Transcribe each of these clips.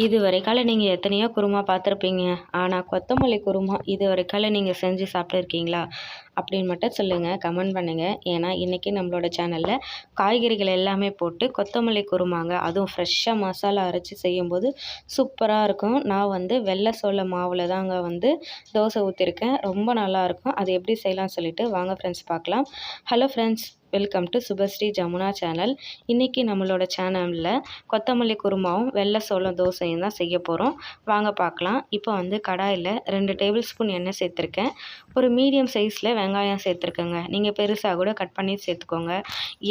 இதுவரைக்கால நீங்கள் எத்தனையோ குருமா பார்த்துருப்பீங்க. ஆனால் கொத்தமல்லி குருமா இதுவரைக்கால நீங்கள் செஞ்சு சாப்பிட்டுருக்கீங்களா அப்படின்னு மட்டும் சொல்லுங்கள், கமெண்ட் பண்ணுங்கள். ஏன்னா இன்றைக்கி நம்மளோட சேனலில் காய்கறிகள் எல்லாமே போட்டு கொத்தமல்லி குருமாங்க, அதுவும் ஃப்ரெஷ்ஷாக மசாலா அரைச்சி செய்யும்போது சூப்பராக இருக்கும். நான் வந்து வெள்ளை சோள மாவில் தாங்க வந்து தோசை ஊற்றிருக்கேன். ரொம்ப நல்லாயிருக்கும். அது எப்படி செய்யலாம்னு சொல்லிட்டு வாங்க ஃப்ரெண்ட்ஸ் பார்க்கலாம். Hello friends, welcome to Subhashree Jamuna channel. இன்றைக்கி நம்மளோட சேனலில் கொத்தமல்லி குருமாவும் வெள்ளை சோளம் தோசையும் தான் செய்ய போகிறோம். வாங்க பார்க்கலாம். இப்போ வந்து கடாயில் 2 டேபிள் ஸ்பூன் எண்ணெய் சேர்த்துருக்கேன். ஒரு மீடியம் சைஸில் வெங்காயம் சேர்த்துருக்கேங்க. நீங்கள் பெருசாக கூட கட் பண்ணி சேர்த்துக்கோங்க.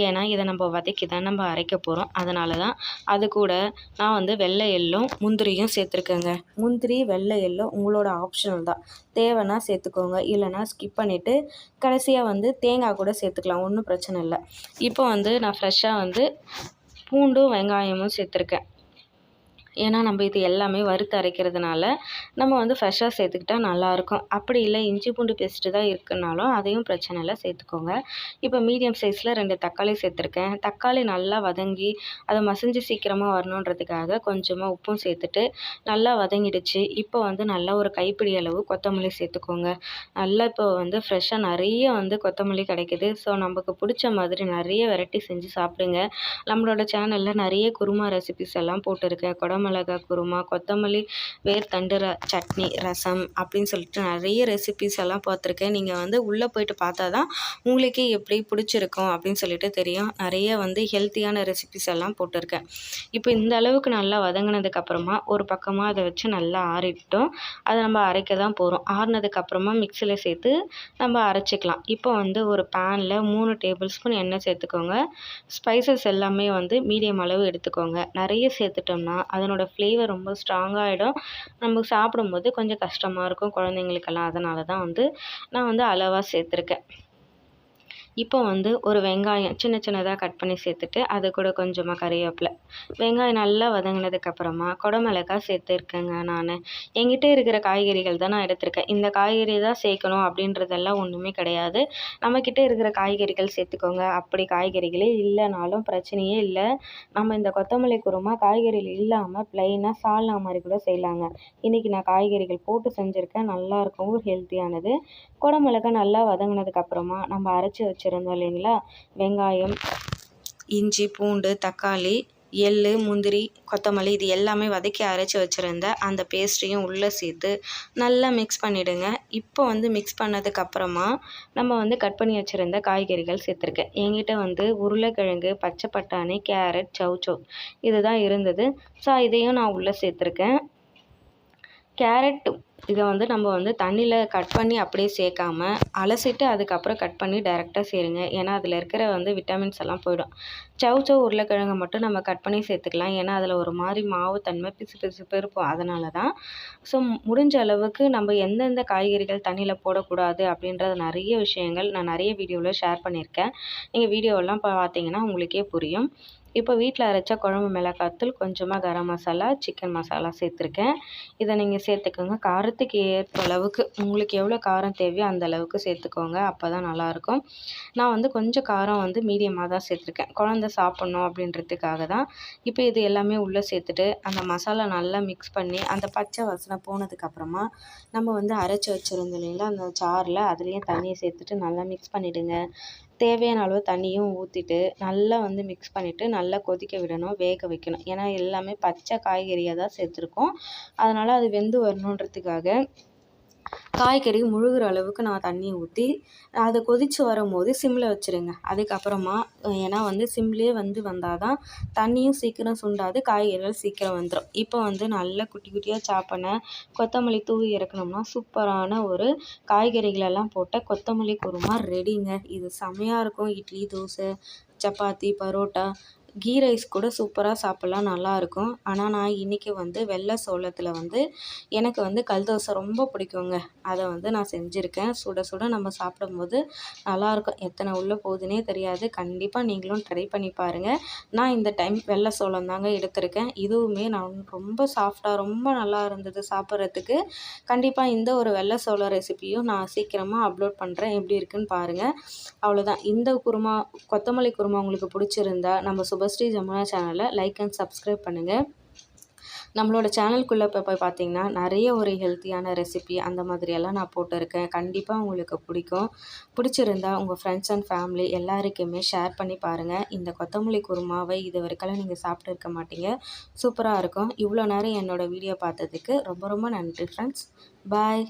ஏன்னா இதை நம்ம வதக்கி தான் நம்ம அரைக்க போகிறோம். அதனால தான். அது கூட நான் வந்து வெள்ளை எள்ளும் முந்திரியும் சேர்த்துருக்கேங்க. முந்திரி வெள்ளை எள்ளும் உங்களோட ஆப்ஷனல் தான். தேவைன்னா சேர்த்துக்கோங்க, இல்லைனா ஸ்கிப் பண்ணிவிட்டு கடைசியாக வந்து தேங்காய் கூட சேர்த்துக்கலாம், ஒன்றும் பிரச்சனை இல்லை. இப்போ வந்து நான் ஃப்ரெஷ்ஷாக வந்து பூண்டும் வெங்காயமும் சேர்த்துருக்கேன். ஏன்னா நம்ம இது எல்லாமே வறுத்து அரைக்கிறதுனால நம்ம வந்து ஃப்ரெஷ்ஷாக சேர்த்துக்கிட்டா நல்லாயிருக்கும். அப்படி இல்லை இஞ்சி பூண்டு பேஸ்ட்டு தான் இருக்குன்னாலும் அதையும் பிரச்சனை இல்லை, சேர்த்துக்கோங்க. இப்போ மீடியம் சைஸில் 2 தக்காளி சேர்த்துருக்கேன். தக்காளி நல்லா வதங்கி அதை மசிஞ்சு சீக்கிரமாக வரணுன்றதுக்காக கொஞ்சமாக உப்பும் சேர்த்துட்டு நல்லா வதங்கிடுச்சு. இப்போ வந்து நல்லா ஒரு கைப்பிடி அளவு கொத்தமல்லி சேர்த்துக்கோங்க. நல்லா இப்போ வந்து ஃப்ரெஷ்ஷாக நிறைய வந்து கொத்தமல்லி கிடைக்குது. ஸோ நமக்கு பிடிச்ச மாதிரி நிறைய வெரைட்டி செஞ்சு சாப்பிடுங்க. நம்மளோட சேனலில் நிறைய குருமா ரெசிபிஸ் எல்லாம் போட்டிருக்கேன். மிளகாய் குருமா, கொத்தமல்லி வேர்த்தண்டு சட்னி, ரசம் அப்படின்னு சொல்லிட்டு நிறைய ரெசிபிஸ் எல்லாம் பார்த்துருக்கேன். நீங்கள் வந்து உள்ளே போயிட்டு பார்த்தா தான் உங்களுக்கே எப்படி பிடிச்சிருக்கும் அப்படின்னு சொல்லிட்டு தெரியும். நிறைய வந்து ஹெல்த்தியான ரெசிபிஸ் எல்லாம் போட்டிருக்கேன். இப்போ இந்த அளவுக்கு நல்லா வதங்கினதுக்கப்புறமா ஒரு பக்கமாக அதை வச்சு நல்லா ஆறிட்டோம். அதை நம்ம அரைக்க தான் போகிறோம். ஆறினதுக்கப்புறமா மிக்சியில் சேர்த்து நம்ம அரைச்சிக்கலாம். இப்போ வந்து ஒரு பேனில் 3 டேபிள் ஸ்பூன் எண்ணெய் சேர்த்துக்கோங்க. ஸ்பைசஸ் எல்லாமே வந்து மீடியம் அளவு எடுத்துக்கோங்க. நிறைய சேர்த்துட்டோம்னா அதனோட ஃப்ளேவர் ரொம்ப ஸ்ட்ராங்காகிடும். நமக்கு சாப்பிடும்போது கொஞ்சம் கஷ்டமாக இருக்கும் குழந்தைங்களுக்கெல்லாம். அதனால தான் வந்து நான் வந்து அளவாக சேர்த்துருக்கேன். இப்போ வந்து ஒரு வெங்காயம் சின்ன சின்னதாக கட் பண்ணி சேர்த்துட்டு அது கூட கொஞ்சமாக கறிவேப்பிலை, வெங்காயம் நல்லா வதங்கினதுக்கப்புறமா குடமிளகாய் சேர்த்துருக்கேங்க. நான் என்கிட்ட இருக்கிற காய்கறிகள் தான் நான் எடுத்திருக்கேன். இந்த காய்கறி தான் சேர்க்கணும் அப்படின்றதெல்லாம் ஒன்றுமே கிடையாது. நம்மக்கிட்ட இருக்கிற காய்கறிகள் சேர்த்துக்கோங்க. அப்படி காய்கறிகளே இல்லைனாலும் பிரச்சனையே இல்லை. நம்ம இந்த கொத்தமல்லி குருமா காய்கறிகள் இல்லாமல் ப்ளைனாக சால்னா மாதிரி கூட செய்யலாங்க. இன்றைக்கி நான் காய்கறிகள் போட்டு செஞ்சுருக்கேன். நல்லாயிருக்கும், ஹெல்த்தியானது. குடமிளகாய் நல்லா வதங்கினதுக்கப்புறமா நம்ம அரைச்சி வச்சுருந்தோம் இல்லைங்களா, வெங்காயம், இஞ்சி பூண்டு தக்காளி எள்ளு முந்திரி கொத்தமல்லி இது எல்லாமே வதக்கி அரைச்சி வச்சுருந்த அந்த பேஸ்ட்டையும் உள்ளே சேர்த்து நல்லா மிக்ஸ் பண்ணிவிடுங்க. இப்போ வந்து மிக்ஸ் பண்ணதுக்கப்புறமா நம்ம வந்து கட் பண்ணி வச்சுருந்த காய்கறிகள் சேர்த்துருக்கேன். என்கிட்ட வந்து உருளைக்கிழங்கு, பச்சை பட்டாணி, கேரட், சௌச்சௌ இது தான் இருந்தது. ஸோ இதையும் நான் உள்ளே சேர்த்துருக்கேன். கேரட் இதை வந்து நம்ம வந்து தண்ணியில் கட் பண்ணி அப்படியே சேர்க்காம அலசிட்டு அதுக்கப்புறம் கட் பண்ணி டைரெக்டாக சேருங்க. ஏன்னா அதில் இருக்கிற வந்து விட்டமின்ஸ் எல்லாம் போயிடும். சௌச்சௌ உருளைக்கிழங்கு மட்டும் நம்ம கட் பண்ணி சேர்த்துக்கலாம். ஏன்னா அதில் ஒரு மாதிரி மாவு தன்மை பிசு பிசுப்பு இருக்கும். அதனால தான். ஸோ முடிஞ்ச அளவுக்கு நம்ம எந்தெந்த காய்கறிகள் தண்ணியில் போடக்கூடாது அப்படின்றது நிறைய விஷயங்கள் நான் நிறைய வீடியோவில் ஷேர் பண்ணியிருக்கேன். நீங்கள் வீடியோவெல்லாம் பார்த்தீங்கன்னா உங்களுக்கே புரியும். இப்போ வீட்டில் அரைச்ச குழம்பு மிளகாத்தூள், கொஞ்சமாக கரம் மசாலா, சிக்கன் மசாலா சேர்த்துருக்கேன். இதை நீங்கள் சேர்த்துக்கோங்க. காரத்துக்கு ஏற்ப அளவுக்கு உங்களுக்கு எவ்வளோ காரம் தேவையோ அந்த அளவுக்கு சேர்த்துக்கோங்க. அப்போ தான் நல்லாயிருக்கும். நான் வந்து கொஞ்சம் காரம் வந்து மீடியமாக தான் சேர்த்துருக்கேன். குழந்த சாப்பிட்ணும் அப்படின்றதுக்காக தான். இப்போ இது எல்லாமே உள்ளே சேர்த்துட்டு அந்த மசாலா நல்லா மிக்ஸ் பண்ணி அந்த பச்சை வாசனை போனதுக்கப்புறமா நம்ம வந்து அரைச்சி வச்சுருந்தோம் இல்லைங்களா, அந்த சாறில் அதுலேயும் தண்ணியை சேர்த்துட்டு நல்லா மிக்ஸ் பண்ணிவிடுங்க. தேவையான அளவு தண்ணியும் ஊற்றிட்டு நல்லா வந்து மிக்ஸ் பண்ணிவிட்டு நல்லா கொதிக்க விடணும், வேக வைக்கணும். ஏன்னா எல்லாமே பச்சை காய்கறியாக தான் சேர்த்துருக்கோம். அதனால் அது வெந்து வரணுன்றதுக்காக காய்கறி முழுகிற அளவுக்கு நான் தண்ணி ஊற்றி அதை கொதித்து வரும்போது சிம்மில் வச்சுருங்க. அதுக்கப்புறமா ஏன்னா வந்து சிம்லேயே வந்தால் தான் தண்ணியும் சீக்கிரம் சுண்டாது, காய்கறிகள் சீக்கிரம் வந்துடும். இப்போ வந்து நல்லா குட்டி குட்டியாக சாப் பண்ண கொத்தமல்லி தூவி இறக்கணும்னா சூப்பரான ஒரு காய்கறிகளெல்லாம் போட்ட கொத்தமல்லி குருமா ரெடிங்க. இது செமையாக இருக்கும். இட்லி, தோசை, சப்பாத்தி, பரோட்டா, கீ ரைஸ் கூட சூப்பராக சாப்பிட்லாம், நல்லாயிருக்கும். ஆனால் நான் இன்றைக்கி வந்து வெள்ளை சோளத்தில் வந்து எனக்கு வந்து கல் தோசை ரொம்ப பிடிக்குங்க. அதை வந்து நான் செஞ்சுருக்கேன். சுட சுட நம்ம சாப்பிடும்போது நல்லாயிருக்கும். எத்தனை உள்ளே போகுதுன்னே தெரியாது. கண்டிப்பாக நீங்களும் ட்ரை பண்ணி பாருங்கள். நான் இந்த டைம் வெள்ளை சோளம் தாங்க எடுத்திருக்கேன். இதுவுமே நான் ரொம்ப சாஃப்டாக ரொம்ப நல்லா இருந்தது சாப்பிட்றதுக்கு. கண்டிப்பாக இந்த ஒரு வெள்ளை சோளம் ரெசிபியும் நான் சீக்கிரமாக அப்லோட் பண்ணுறேன். எப்படி இருக்குன்னு பாருங்கள். அவ்வளோதான். இந்த குருமா கொத்தமல்லி குருமா உங்களுக்கு பிடிச்சிருந்தா நம்ம சுபஸ்ரீ ஜமுனா சேனலை லைக் அண்ட் சப்ஸ்கிரைப் பண்ணுங்கள். நம்மளோட சேனலுக்குள்ளே போய் பார்த்தீங்கன்னா நிறைய ஒரு ஹெல்த்தியான ரெசிபி அந்த மாதிரியெல்லாம் நான் போட்டிருக்கேன். கண்டிப்பாக உங்களுக்கு பிடிக்கும். பிடிச்சிருந்தா உங்கள் ஃப்ரெண்ட்ஸ் அண்ட் ஃபேமிலி எல்லாருக்குமே ஷேர் பண்ணி பாருங்கள். இந்த கொத்தமல்லி குருமாவை இது வரைக்கும் நீங்கள் சாப்பிட்டு இருக்க மாட்டீங்க. சூப்பராக இருக்கும். இவ்வளோ நேரம் என்னோடய வீடியோ பார்த்ததுக்கு ரொம்ப ரொம்ப நன்றி ஃப்ரெண்ட்ஸ். பாய்.